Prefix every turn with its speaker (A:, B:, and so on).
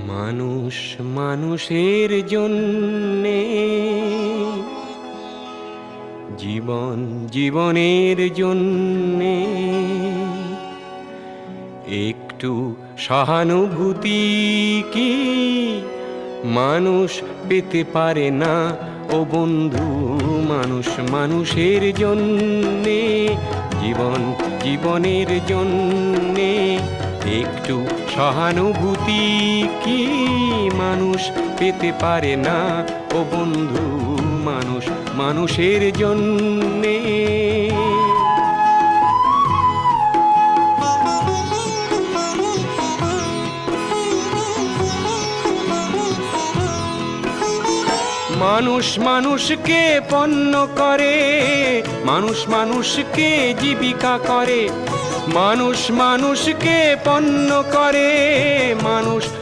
A: মানুষ মানুষের জন্যে, জীবন জীবনের জন্যে একটু সহানুভূতি কি মানুষ পেতে পারে না ও বন্ধু? মানুষ মানুষের জন্যে, জীবন জীবনের জন্যে একটু সহানুভূতি কি মানুষ পেতে পারে না ও বন্ধু? মানুষ মানুষের জন্যে। মানুষ মানুষকে পণ্য করে, মানুষ মানুষকে জীবিকা করে, মানুষ মানুষকে পণ্য করে, মানুষ